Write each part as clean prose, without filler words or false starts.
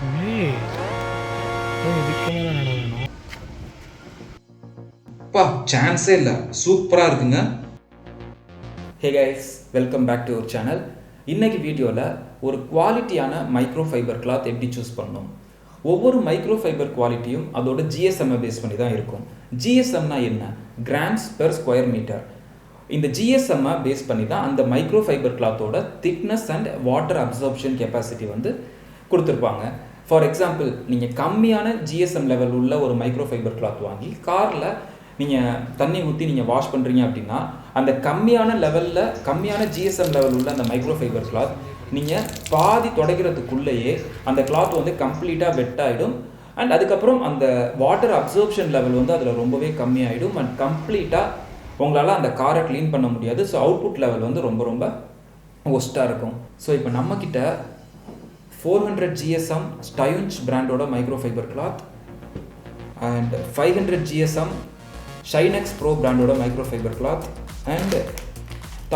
ஏய் இதுக்கு மேலே நடக்கணும். அப்பா சான்ஸே இல்லை, சூப்பராக இருக்குங்க. Hey guys, welcome back to our channel. இன்றைக்கி வீடியோவில் ஒரு குவாலிட்டியான மைக்ரோ ஃபைபர் கிளாத் எப்படி சூஸ் பண்ணணும். ஒவ்வொரு மைக்ரோ ஃபைபர் குவாலிட்டியும் அதோட ஜிஎஸ்எம்ஐ பேஸ் பண்ணி தான் இருக்கும். ஜிஎஸ்எம்னா என்ன? Grams per square metre. இந்த ஜிஎஸ்எம்ஐ பேஸ் பண்ணி தான் அந்த மைக்ரோ ஃபைபர் கிளாத்தோட thickness and water absorption capacity வந்து கொடுத்துருப்பாங்க. ஃபார் எக்ஸாம்பிள், நீங்கள் கம்மியான ஜிஎஸ்எம் லெவல் உள்ள ஒரு மைக்ரோ ஃபைபர் கிளாத் வாங்கி காரில் நீங்கள் தண்ணி ஊற்றி நீங்கள் வாஷ் பண்ணுறீங்க அப்படின்னா, அந்த கம்மியான ஜிஎஸ்எம் லெவல் உள்ள அந்த மைக்ரோ ஃபைபர் கிளாத் நீங்கள் பாதி துடைக்கிறதுக்குள்ளேயே அந்த கிளாத் வந்து கம்ப்ளீட்டாக வெட்டாயிடும். அண்ட் அதுக்கப்புறம் அந்த வாட்டர் அப்சர்ப்ஷன் லெவல் வந்து அதில் ரொம்பவே கம்மியாயிடும். அண்ட் கம்ப்ளீட்டாக உங்களால் அந்த காரை க்ளீன் பண்ண முடியாது. ஸோ அவுட்புட் லெவல் வந்து ரொம்ப ரொம்ப ஒஸ்ட்டாக இருக்கும். ஸோ இப்போ நம்மக்கிட்ட 400 GSM ஸ்டைன்ச் பிராண்டோட micro fibre cloth and 500 GSM Shinex Pro பிராண்டோட micro fibre cloth and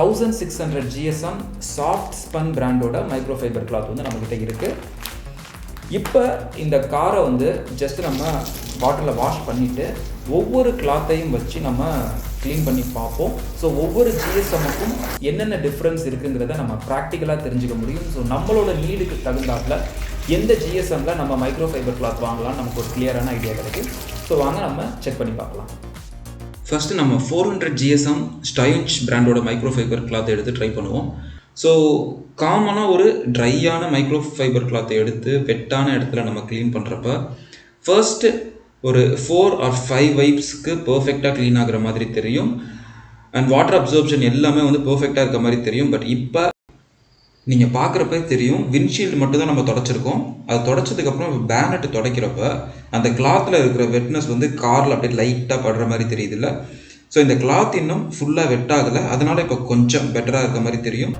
1600 GSM Soft Spun பிராண்டோட மைக்ரோ ஃபைபர் கிளாத் வந்து நம்மக்கிட்ட இருக்குது. இப்போ இந்த காரை வந்து ஜஸ்ட் நம்ம வாட்டரில் வாஷ் பண்ணிவிட்டு ஒவ்வொரு கிளாத்தையும் வச்சு நம்ம க்ளீன் பண்ணி பார்ப்போம். ஸோ ஒவ்வொரு ஜிஎஸ்எம்முக்கும் என்னென்ன டிஃப்ரென்ஸ் இருக்குங்கிறத நம்ம ப்ராக்டிக்கலாக தெரிஞ்சுக்க முடியும். ஸோ நம்மளோட நீடுக்கு தகுந்தாப்பில் எந்த ஜிஎஸ்எம்மில் நம்ம மைக்ரோ ஃபைபர் கிளாத் வாங்கலாம்னு நமக்கு ஒரு கிளியரான ஐடியா கிடைக்கும். ஸோ வாங்க நம்ம செக் பண்ணி பார்க்கலாம். ஃபஸ்ட்டு நம்ம 400 GSM ஸ்டைன்ச் பிராண்டோட மைக்ரோ ஃபைபர் கிளாத் எடுத்து ட்ரை பண்ணுவோம். ஸோ காமனாக ஒரு ட்ரையான மைக்ரோ ஃபைபர் கிளாத்தை எடுத்து வெட்டான இடத்துல நம்ம க்ளீன் பண்ணுறப்ப ஃபர்ஸ்ட்டு ஒரு 4 or 5 வைப்ஸ்க்கு பர்ஃபெக்டாக க்ளீன் ஆகிற மாதிரி தெரியும். அண்ட் வாட்டர் அப்சர்ப்ஷன் எல்லாமே வந்து பர்ஃபெக்டாக இருக்க மாதிரி தெரியும். பட் இப்போ நீங்கள் பார்க்குறப்ப தெரியும், விண்ட்ஷீல்டு மட்டும் தான் நம்ம தொடச்சிருக்கோம். அது தொடச்சதுக்கப்புறம் பேனட் துடைக்கிறப்ப அந்த கிளாத்தில் இருக்கிற வெட்னஸ் வந்து காரில் அப்படியே லைட்டாக படுற மாதிரி தெரியுது இல்லை. ஸோ இந்த கிளாத் இன்னும் ஃபுல்லாக வெட்டாகலை, அதனால் இப்போ கொஞ்சம் பெட்டராக இருக்க மாதிரி தெரியும்.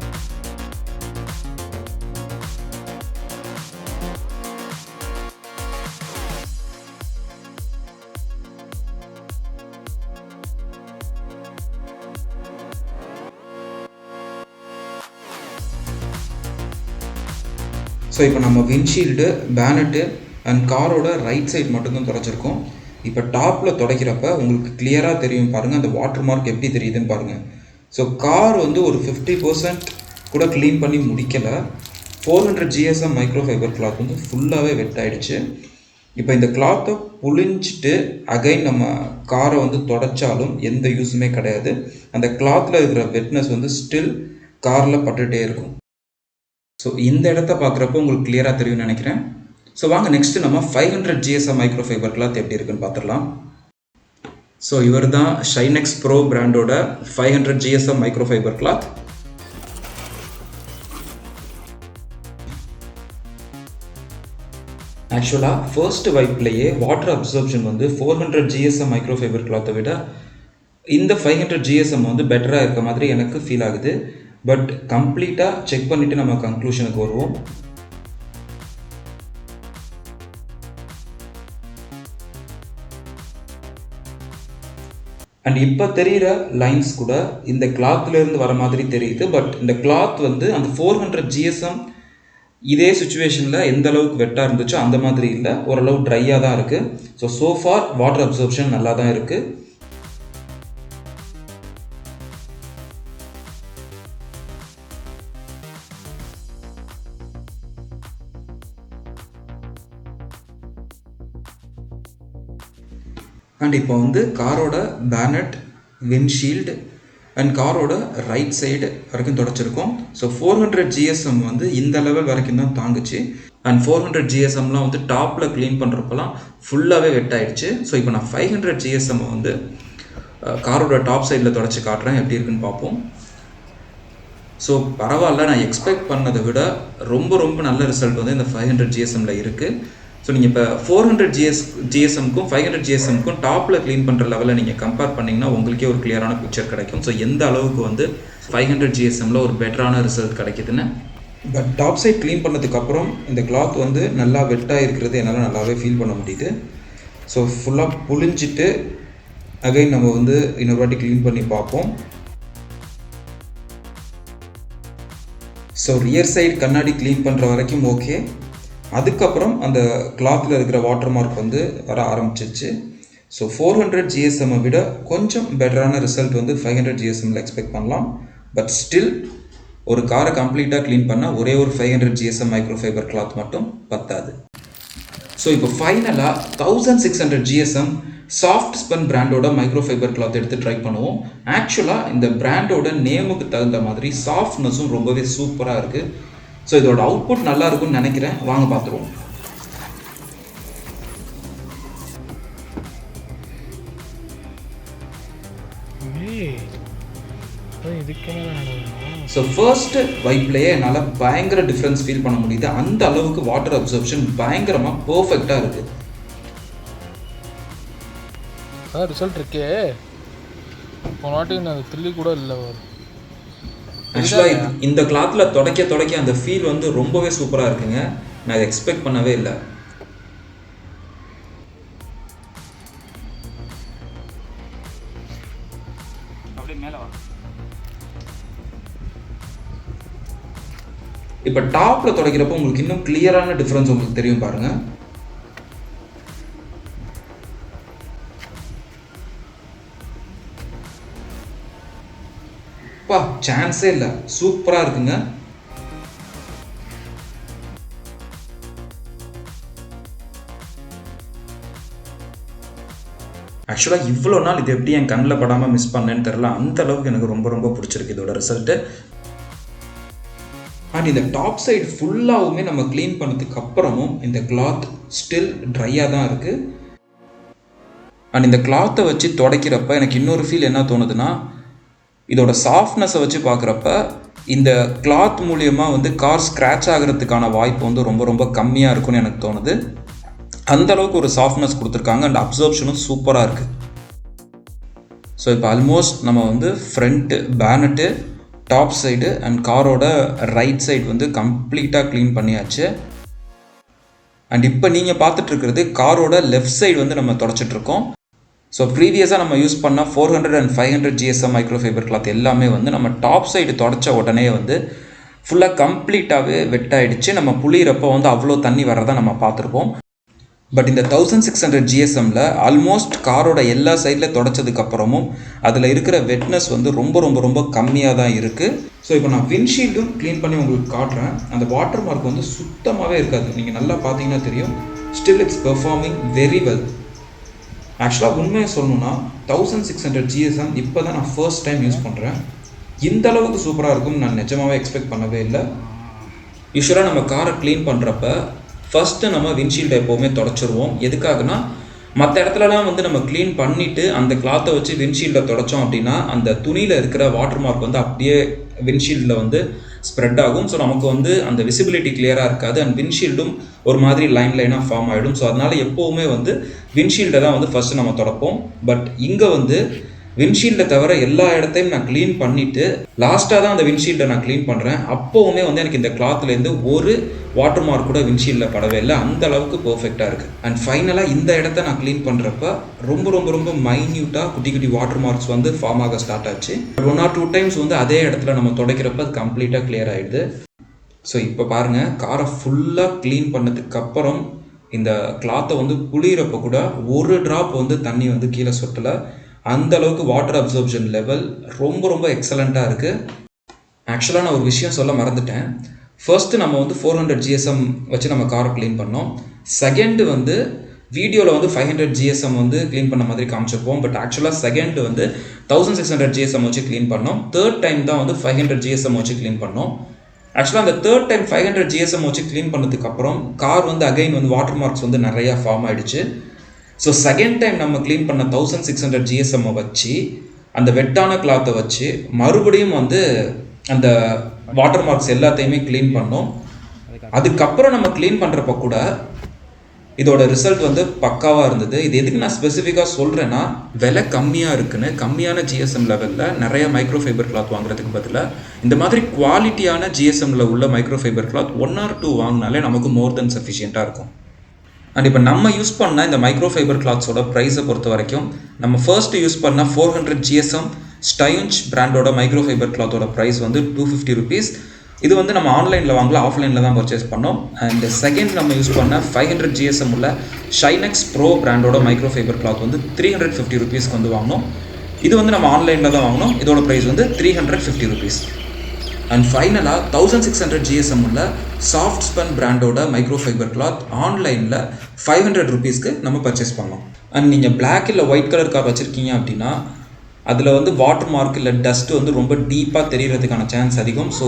ஸோ இப்போ நம்ம விண்ட்ஷீல்டு, பேனட்டு அண்ட் காரோட ரைட் சைடு மட்டும்தான் துடைச்சிருக்கோம். இப்போ டாப்பில் துடைக்கிறப்ப உங்களுக்கு கிளியராக தெரியும் பாருங்கள், அந்த வாட்டர் மார்க் எப்படி தெரியுதுன்னு பாருங்கள். ஸோ கார் வந்து ஒரு 50% கூட க்ளீன் பண்ணி முடிக்கலை. 400 GSM மைக்ரோ ஃபைபர் கிளாத் வந்து ஃபுல்லாகவே வெட் ஆகிடுச்சு. இப்போ இந்த கிளாத்தை புழிஞ்சிட்டு அகைன் நம்ம காரை வந்து துடைச்சாலும் எந்த யூஸுமே கிடையாது. அந்த கிளாத்தில் இருக்கிற வெட்னஸ் வந்து ஸ்டில் காரில் பட்டுகிட்டே இருக்கும். ஸோ இந்த இடத்த பார்க்குறப்போ உங்களுக்கு கிளியராக தெரியும்னு நினைக்கிறேன். ஸோ வாங்க நெக்ஸ்ட்டு நம்ம 500 GSM மைக்ரோ ஃபைபர் கிளாத் எப்படி இருக்குன்னு பார்த்துடலாம். ஸோ இவர் தான் ஷைனெக்ஸ் ப்ரோ பிராண்டோட 500 GSM மைக்ரோ ஃபைபர் கிளாத். ஆக்சுவலாக ஃபர்ஸ்ட் வைப்லேயே வாட்டர் அப்சர்ப்ஷன் வந்து 400 GSM மைக்ரோ ஃபைபர் கிளாத்தை விட இந்த 500 GSM வந்து பெட்டராக இருக்க மாதிரி எனக்கு ஃபீல் ஆகுது. பட் கம்ப்ளீட்டாக செக் பண்ணிவிட்டு நம்ம கன்க்ளூஷனுக்கு வருவோம். அண்ட் இப்போ தெரிகிற லைன்ஸ் கூட இந்த கிளாத்லேருந்து வர மாதிரி தெரியுது. பட் இந்த கிளாத் வந்து அந்த 400 GSM இதே சுச்சுவேஷனில் எந்த அளவுக்கு வெட்டாக இருந்துச்சோ அந்த மாதிரி இல்லை, ஓரளவு ட்ரையாக தான் இருக்குது. ஸோ ஃபார் வாட்டர் அப்சர்ப்ஷன் நல்லா தான் இருக்குது. அண்ட் இப்போ வந்து காரோட பேனட், விண்ட்ஷீல்டு அண்ட் காரோட ரைட் சைடு வரைக்கும் தொடச்சிருக்கோம். ஸோ 400 GSM வந்து இந்த லெவல் வரைக்கும் தான் தாங்குச்சு. அண்ட் 400 GSMலாம் வந்து டாப்பில் க்ளீன் பண்ணுறப்பெல்லாம் ஃபுல்லாகவே வெட் ஆகிடுச்சு. ஸோ இப்போ நான் 500 GSM வந்து காரோட டாப் சைடில் தொடச்சி காட்டுறேன், எப்படி இருக்குன்னு பார்ப்போம். ஸோ பரவாயில்ல, நான் எக்ஸ்பெக்ட் பண்ணதை விட ரொம்ப ரொம்ப நல்ல ரிசல்ட் வந்து இந்த 500 GSMல இருக்குது. ஸோ நீங்கள் இப்போ 400 GSMக்கும் 500 GSMக்கும் டாப்பில் க்ளீன் பண்ணுற லெவலில் நீங்கள் கம்பேர் பண்ணிங்கன்னா உங்களுக்கே ஒரு கிளியரான பிக்சர் கிடைக்கும். ஸோ எந்த அளவுக்கு வந்து 500 GSMல ஒரு பெட்டரான ரிசல்ட் கிடைக்குதுன்னு. பட் டாப் சைட் க்ளீன் பண்ணதுக்கப்புறம் இந்த கிளாத் வந்து நல்லா வெட்டாக இருக்கிறது என்னால் நல்லாவே ஃபீல் பண்ண முடியுது. ஸோ ஃபுல்லாக புழிஞ்சிட்டு அகைன் நம்ம வந்து இன்னொரு வாட்டி க்ளீன் பண்ணி பார்ப்போம். ஸோ ரியர் சைடு கண்ணாடி க்ளீன் பண்ணுற வரைக்கும் ஓகே. அதுக்கப்புறம் அந்த கிளாத்தில் இருக்கிற வாட்டர் மார்க் வந்து வர ஆரம்பிச்சிருச்சு. ஸோ 400 GSM விட கொஞ்சம் பெட்டரான ரிசல்ட் வந்து 500 GSMல எக்ஸ்பெக்ட் பண்ணலாம். பட் ஸ்டில் ஒரு காரை கம்ப்ளீட்டாக க்ளீன் பண்ணால் ஒரே ஒரு 500 GSM மைக்ரோ ஃபைபர் கிளாத் மட்டும் பத்தாது. ஸோ இப்போ ஃபைனலாக 1600 GSM சாஃப்ட் ஸ்பன் பிராண்டோட மைக்ரோ ஃபைபர் கிளாத் எடுத்து ட்ரை பண்ணுவோம். ஆக்சுவலாக இந்த பிராண்டோட நேமுக்கு தகுந்த மாதிரி சாஃப்ட்னஸும் ரொம்பவே சூப்பராக இருக்குது. ஸோ இதோட அவுட்புட் நல்லா இருக்கும்னு நினைக்கிறேன். வாங்க பார்த்துருவோம். இதுக்கு மேலே நடக்கணும். ஸோ ஃபர்ஸ்ட் வைப்லேயே என்னால் பயங்கர டிஃப்ரென்ஸ் ஃபீல் பண்ண முடியுது. அந்த அளவுக்கு வாட்டர் அப்சர்ப்ஷன் பயங்கரமாக பர்ஃபெக்டாக இருக்குது. அதான் ரிசல்ட் இருக்கே, ஒரு வாட்டி நான் தில்லி கூட இல்லை. ஆக்சுவலாக இந்த கிளாத்தில் தொடக்க அந்த ஃபீல் வந்து ரொம்பவே சூப்பராக இருக்குங்க. நான் இதை எக்ஸ்பெக்ட் பண்ணவே இல்லை. இப்போ டாப்பில் துடைக்கிறப்போ உங்களுக்கு இன்னும் கிளியரான டிஃப்ரென்ஸ் உங்களுக்கு தெரியும் பாருங்க. பா சான்ஸே இல்லை, சூப்பராக இருக்குங்க. ஆக்சுவலாக இவ்வளோ நாள் இது எப்படி என் கண்ணில் படாமல் மிஸ் பண்ணேன்னு தெரில. அந்த அளவுக்கு எனக்கு ரொம்ப ரொம்ப பிடிச்சிருக்கு இதோட ரிசல்ட்டு. அண்ட் இந்த டாப் சைடு ஃபுல்லாகவுமே நம்ம க்ளீன் பண்ணதுக்கு அப்புறமும் இந்த கிளாத் ஸ்டில் ட்ரையாக தான் இருக்குது. அண்ட் இந்த கிளாத்தை வச்சு துடைக்கிறப்ப எனக்கு இன்னொரு ஃபீல் என்ன தோணுதுன்னா, இதோட சாஃப்ட்னஸை வச்சு பார்க்குறப்ப இந்த கிளாத் மூலியமாக வந்து கார் ஸ்க்ராட்ச் ஆகிறதுக்கான வாய்ப்பு வந்து ரொம்ப ரொம்ப கம்மியாக இருக்கும்னு எனக்கு தோணுது. அந்தளவுக்கு ஒரு சாஃப்ட்னஸ் கொடுத்துருக்காங்க. அண்ட் அப்சர்ப்ஷனும் சூப்பராக இருக்குது. ஸோ இப்போ ஆல்மோஸ்ட் நம்ம வந்து front bonnet, top side and காரோட ரைட் சைடு வந்து கம்ப்ளீட்டாக க்ளீன் பண்ணியாச்சு. அண்ட் இப்போ நீங்கள் பார்த்துட்ருக்கிறது காரோட லெஃப்ட் சைடு வந்து நம்ம தொடச்சிட்ருக்கோம். ஸோ ப்ரீவியஸாக நம்ம யூஸ் பண்ண 400 and 500 GSM micro fibre cloth எல்லாமே வந்து நம்ம டாப் சைடு தொடச்ச உடனே வந்து ஃபுல்லாக கம்ப்ளீட்டாகவே வெட்டாயிடுச்சு. நம்ம புளியிறப்போ வந்து அவ்வளோ தண்ணி வர்றதை நம்ம பார்த்துருப்போம். பட் இந்த 1600 GSMல ஆல்மோஸ்ட் காரோட எல்லா சைடில் தொடச்சதுக்கப்புறமும் அதில் இருக்கிற வெட்னஸ் வந்து ரொம்ப ரொம்ப ரொம்ப கம்மியாக தான் இருக்குது. ஸோ இப்போ நான் விண்ட்ஷீல்டும் க்ளீன் பண்ணி உங்களுக்கு காட்டுறேன். அந்த வாட்டர் மார்க் வந்து சுத்தமாகவே இருக்காது. நீங்கள் நல்லா பார்த்தீங்கன்னா தெரியும். Still it's performing very well. ஆக்சுவலாக உண்மையை சொல்லணுன்னா 1600 GSM இப்போ தான் நான் ஃபர்ஸ்ட் டைம் யூஸ் பண்ணுறேன். இந்த அளவுக்கு சூப்பராக இருக்கும்னு நான் நிஜமாகவே எக்ஸ்பெக்ட் பண்ணவே இல்லை. யூஸ்வலாக நம்ம காரை க்ளீன் பண்ணுறப்ப ஃபஸ்ட்டு நம்ம விண்ட்ஷீல்டை எப்போவுமே தொடச்சிருவோம். எதுக்காகனா மற்ற இடத்துலலாம் வந்து நம்ம க்ளீன் பண்ணிவிட்டு அந்த கிளாத்தை வச்சு விண்ட்ஷீல்டை தொடச்சோம் அப்படின்னா அந்த துணியில் இருக்கிற வாட்டர் மார்க் வந்து அப்படியே விண்ட்ஷீல்டில் வந்து ஸ்ப்ரெட் ஆகும். ஸோ நமக்கு வந்து அந்த விசிபிலிட்டி கிளியராக இருக்காது. அண்ட் விண்ட்ஷீல்டும் ஒரு மாதிரி லைனாக ஃபார்ம் ஆகிடும். ஸோ அதனால் எப்போவுமே வந்து விண்ட்ஷீல்டை தான் வந்து ஃபஸ்ட்டு நம்ம தொடப்போம். பட் இங்கே வந்து விண்ட்ஷீல்டை தவிர எல்லா இடத்தையும் நான் க்ளீன் பண்ணிவிட்டு லாஸ்ட்டாக தான் அந்த விண்ட்ஷீல்டை நான் க்ளீன் பண்ணுறேன். அப்போவுமே வந்து எனக்கு இந்த கிளாத்லேருந்து ஒரு வாட்டர் மார்க் கூட விண்ட்ஷீல்டில் படவே இல்லை. அந்த அளவுக்கு பர்ஃபெக்டாக இருக்குது. அண்ட் ஃபைனலாக இந்த இடத்த நான் க்ளீன் பண்ணுறப்ப ரொம்ப ரொம்ப ரொம்ப மைன்யூட்டாக குட்டி குட்டி வாட்டர் மார்க்ஸ் வந்து ஃபார்ம் ஆக ஸ்டார்ட் ஆச்சு. 1 or 2 times வந்து அதே இடத்துல நம்ம துடைக்கிறப்ப அது கம்ப்ளீட்டாக கிளியர் ஆகிடுது. ஸோ இப்போ பாருங்கள், காரை ஃபுல்லாக க்ளீன் பண்ணதுக்கப்புறம் இந்த கிளாத்தை வந்து புளியிறப்ப கூட ஒரு ட்ராப் வந்து தண்ணி வந்து கீழே சொட்டலை. அந்த அளவுக்கு வாட்டர் அப்சர்ப்ஷன் லெவல் ரொம்ப ரொம்ப எக்ஸலண்ட்டாக இருக்குது. ஆக்சுவலாக நான் ஒரு விஷயம் சொல்ல மறந்துட்டேன். ஃபர்ஸ்ட்டு நம்ம வந்து 400 GSM வச்சு நம்ம காரை க்ளீன் பண்ணோம். செகண்டு வந்து வீடியோவில் வந்து 500 GSM வந்து க்ளீன் பண்ண மாதிரி காமிச்சிருப்போம். பட் ஆக்சுவலாக செகண்ட் வந்து 1600 GSM வச்சு க்ளீன் பண்ணோம். தேர்ட் டைம் தான் வந்து 500 GSM வச்சு க்ளீன் பண்ணோம். ஆக்சுவலாக அந்த தேர்ட் டைம் 500 GSM வச்சு க்ளீன் பண்ணதுக்கப்புறம் கார் வந்து அகைன் வந்து வாட்டர் மார்க்ஸ் வந்து நிறையா ஃபார்ம் ஆகிடுச்சு. ஸோ செகண்ட் டைம் நம்ம க்ளீன் பண்ண 1600 GSM வச்சு அந்த வெட்டான கிளாத்தை வச்சு மறுபடியும் வந்து அந்த வாட்டர் மார்க்ஸ் எல்லாத்தையுமே க்ளீன் பண்ணோம். அதுக்கப்புறம் நம்ம க்ளீன் பண்ணுறப்ப கூட இதோட ரிசல்ட் வந்து பக்காவாக இருந்தது. இது எதுக்கு நான் ஸ்பெசிஃபிக்காக சொல்கிறேன்னா, விலை கம்மியாக இருக்குன்னு கம்மியான GSM லெவலில் நிறைய மைக்ரோ ஃபைபர் கிளாத் வாங்குறதுக்கு பதிலாக இந்த மாதிரி குவாலிட்டியான GSMல உள்ள மைக்ரோ ஃபைபர் கிளாத் 1 or 2 வாங்கினாலே நமக்கு மோர் தென் சஃபிஷியண்ட்டாக இருக்கும். அண்ட் இப்போ நம்ம யூஸ் பண்ண இந்த மைக்ரோ ஃபைபர் கிளாத்ஸோட ப்ரைஸை பொறுத்த வரைக்கும் நம்ம ஃபர்ஸ்ட் யூஸ் பண்ண 400 GSM ஸ்டைன்ச் பிராண்டோட மைக்ரோ ஃபைபர் கிளாத்தோட ப்ரைஸ் வந்து 250 rupees. இது வந்து நம்ம ஆன்லைனில் வாங்கல, ஆஃப்லைனில் தான் பர்ச்சேஸ் பண்ணோம். அண்ட் செகண்ட் நம்ம யூஸ் பண்ண 500 GSM உள்ள ஷைனெக்ஸ் ப்ரோ பிராண்டோட மைக்ரோ ஃபைபர் கிளாத் வந்து 350 ருபீஸ்க்கு வந்து வாங்கினோம். இது வந்து நம்ம ஆன்லைனில் தான் வாங்கினோம். இதோட ப்ரைஸ் வந்து 350 ருபீஸ். அண்ட் ஃபைனலாக 1600 GSM உள்ள சாஃப்ட் ஸ்பன் பிராண்டோட மைக்ரோ ஃபைபர் கிளாத் ஆன்லைனில் 500 ருபீஸ்க்கு நம்ம பர்ச்சேஸ் பண்ணோம். அண்ட் நீங்கள் பிளாக் இல்லை ஒயிட் கலர் கார் வச்சுருக்கீங்க அப்படின்னா அதில் வந்து வாட்டர் மார்க் இல்லை டஸ்ட்டு வந்து ரொம்ப டீப்பாக தெரியறதுக்கான சான்ஸ் அதிகம். ஸோ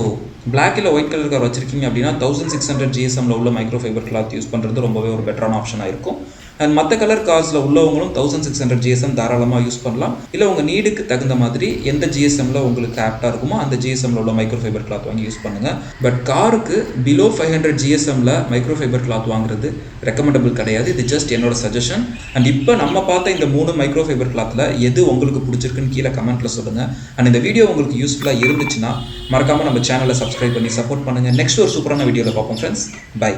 பிளாக் இல்லை ஒயிட் கலர் கார் வச்சுருக்கீங்க அப்படின்னா 1600 GSMல உள்ள மைக்ரோ ஃபைபர் கிளாத் யூஸ் பண்ணுறது ரொம்பவே ஒரு பெட்டரான ஆப்ஷனாக இருக்கும். அண்ட் மற்ற கலர் கார்ஸில் உள்ளவங்களும் 1600 GSM தாராளமாக யூஸ் பண்ணலாம். இல்லை உங்கள் நீடுக்கு தகுந்த மாதிரி எந்த GSMல உங்களுக்கு ஆப்டாக இருக்குமோ அந்த GSMல உள்ள மைக்ரோ ஃபைபர் கிளாத் வாங்கி யூஸ் பண்ணுங்கள். பட் காருக்கு பிலோ 500 GSMல மைக்ரோ ஃபைபர் கிளாத் வாங்குறது ரெக்கமெண்டபிள் கிடையாது. இது ஜஸ்ட் என்னோட சஜஷன். அண்ட் இப்போ நம்ம பார்த்த இந்த 3 மைக்ரோ ஃபைபர் கிளாத்தில் எது உங்களுக்கு பிடிச்சிருக்குன்னு கீழே கமெண்ட்டில் சொல்லுங்கள். அண்ட் இந்த வீடியோ உங்களுக்கு யூஸ்ஃபுல்லாக இருந்துச்சுன்னா மறக்காமல் நம்ம சேனலை சப்ஸ்கிரைப் பண்ணி சப்போர்ட் பண்ணுங்கள். நெக்ஸ்ட் ஒரு சூப்பரான வீடியோவில் பார்ப்போம் ஃப்ரெண்ட்ஸ். பை.